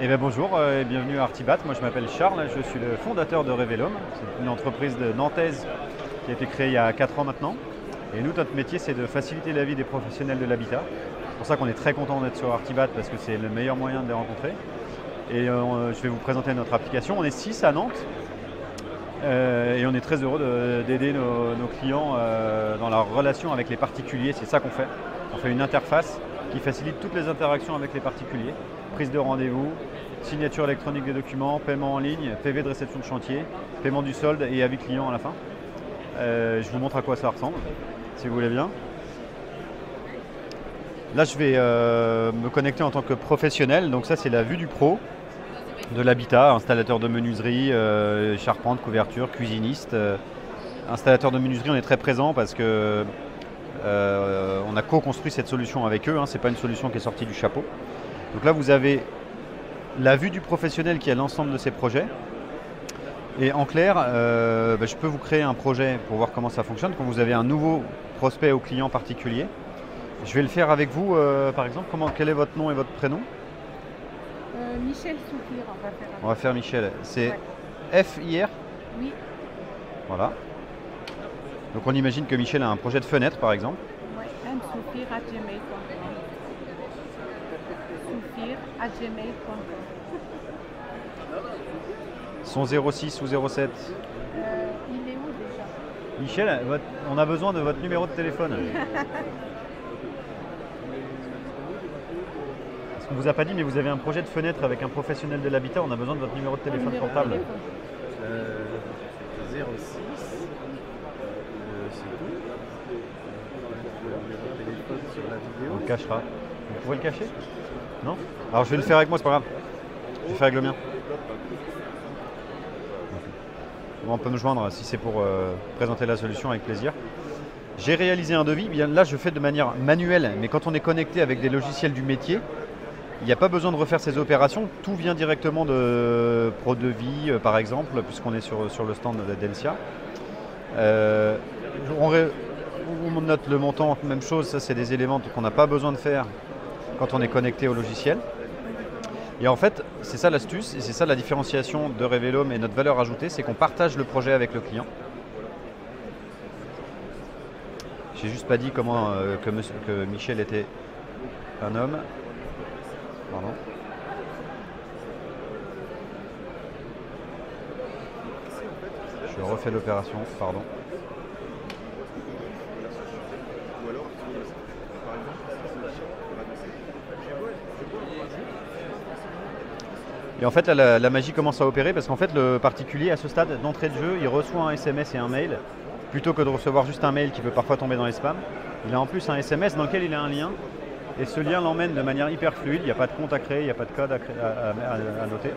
Eh bien bonjour et bienvenue à Artibat. Moi je m'appelle Charles, je suis le fondateur de Revelum. C'est une entreprise nantaise qui a été créée il y a 4 ans maintenant. Et nous, notre métier, c'est de faciliter la vie des professionnels de l'habitat. C'est pour ça qu'on est très content d'être sur Artibat parce que c'est le meilleur moyen de les rencontrer. Et je vais vous présenter notre application. On est 6 à Nantes et on est très heureux d'aider nos clients dans la relation avec les particuliers. C'est ça qu'on fait. On fait une interface qui facilite toutes les interactions avec les particuliers. Prise de rendez-vous, signature électronique des documents, paiement en ligne, PV de réception de chantier, paiement du solde et avis client à la fin. Je vous montre à quoi ça ressemble, si vous voulez bien. Là, je vais me connecter en tant que professionnel. Donc ça, c'est la vue du pro de l'habitat, installateur de menuiserie, charpente, couverture, cuisiniste. Installateur de menuiserie, on est très présent parce que on a co-construit cette solution avec eux. Ce n'est pas une solution qui est sortie du chapeau. Donc là, vous avez la vue du professionnel qui a l'ensemble de ses projets. Et en clair, je peux vous créer un projet pour voir comment ça fonctionne. Quand vous avez un nouveau prospect ou client particulier, je vais le faire avec vous. Par exemple, quel est votre nom et votre prénom? Michel Soufir, on va faire. On va faire Michel. C'est FIR? Oui. Voilà. Donc on imagine que Michel a un projet de fenêtre, par exemple. Oui, msoufir@gmail.com. Soufir@gmail.com. Son 06 ou 07? Il est où déjà? Michel, on a besoin de votre numéro de téléphone. Parce qu'on ne vous a pas dit, mais vous avez un projet de fenêtre avec un professionnel de l'habitat, on a besoin de votre numéro de téléphone portable. 06, c'est tout. Le numéro de téléphone sur la vidéo. On le cachera. Vous pouvez le cacher? Non? Alors je vais le faire avec moi, c'est pas grave. Je vais le faire avec le mien. On peut me joindre si c'est pour présenter la solution, avec plaisir. J'ai réalisé un devis. Bien là, je fais de manière manuelle, mais quand on est connecté avec des logiciels du métier, il n'y a pas besoin de refaire ces opérations. Tout vient directement de ProDevis, par exemple, puisqu'on est sur le stand d'Encia. On note le montant, même chose. Ça, c'est des éléments qu'on n'a pas besoin de faire quand on est connecté au logiciel. Et en fait, c'est ça l'astuce et c'est ça la différenciation de Revelum et notre valeur ajoutée, c'est qu'on partage le projet avec le client. J'ai juste pas dit comment que Michel était un homme. Pardon. Je refais l'opération, pardon. Et en fait, là, la magie commence à opérer parce qu'en fait, le particulier, à ce stade d'entrée de jeu, il reçoit un SMS et un mail. Plutôt que de recevoir juste un mail qui peut parfois tomber dans les spams, il a en plus un SMS dans lequel il a un lien. Et ce lien l'emmène de manière hyper fluide. Il n'y a pas de compte à créer, il n'y a pas de code à noter.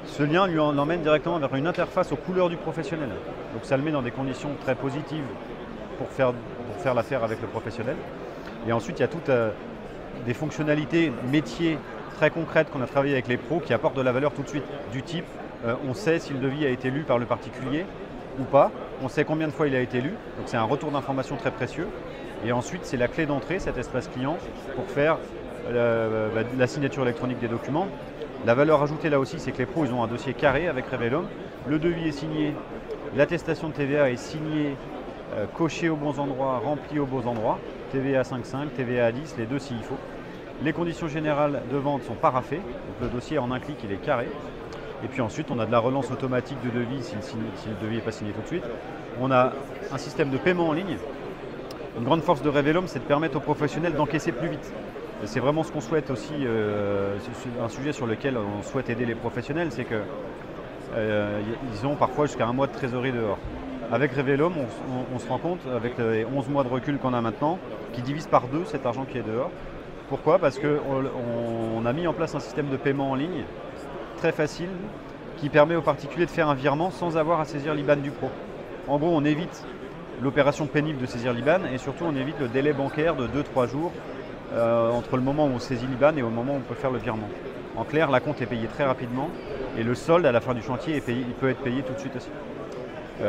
Ce lien lui l'emmène directement vers une interface aux couleurs du professionnel. Donc ça le met dans des conditions très positives pour faire l'affaire avec le professionnel. Et ensuite, il y a toutes des fonctionnalités métiers très concrètes qu'on a travaillé avec les pros qui apportent de la valeur tout de suite. Du type, on sait si le devis a été lu par le particulier ou pas, on sait combien de fois il a été lu, donc c'est un retour d'information très précieux. Et ensuite, c'est la clé d'entrée, cet espace client, pour faire la signature électronique des documents. La valeur ajoutée là aussi, c'est que les pros, ils ont un dossier carré avec Revelum. Le devis est signé, l'attestation de TVA est signée, cochée aux bons endroits, remplie aux bons endroits. TVA 5,5, TVA à 10, les deux s'il faut. Les conditions générales de vente sont paraphées, donc le dossier en un clic, il est carré. Et puis ensuite, on a de la relance automatique de devis si le devis n'est pas signé tout de suite. On a un système de paiement en ligne. Une grande force de Revelum, c'est de permettre aux professionnels d'encaisser plus vite. C'est vraiment ce qu'on souhaite aussi, un sujet sur lequel on souhaite aider les professionnels, c'est qu'ils ont parfois jusqu'à un mois de trésorerie dehors. Avec Revelum, on se rend compte, avec les 11 mois de recul qu'on a maintenant, qui divise par 2 cet argent qui est dehors. Pourquoi? Parce qu'on a mis en place un système de paiement en ligne très facile qui permet aux particuliers de faire un virement sans avoir à saisir l'IBAN du pro. En gros, on évite l'opération pénible de saisir l'IBAN et surtout on évite le délai bancaire de 2-3 jours entre le moment où on saisit l'IBAN et au moment où on peut faire le virement. En clair, la compte est payée très rapidement et le solde à la fin du chantier il peut être payé tout de suite aussi.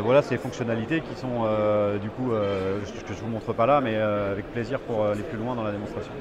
Voilà ces fonctionnalités qui sont que je ne vous montre pas là, mais avec plaisir pour aller plus loin dans la démonstration.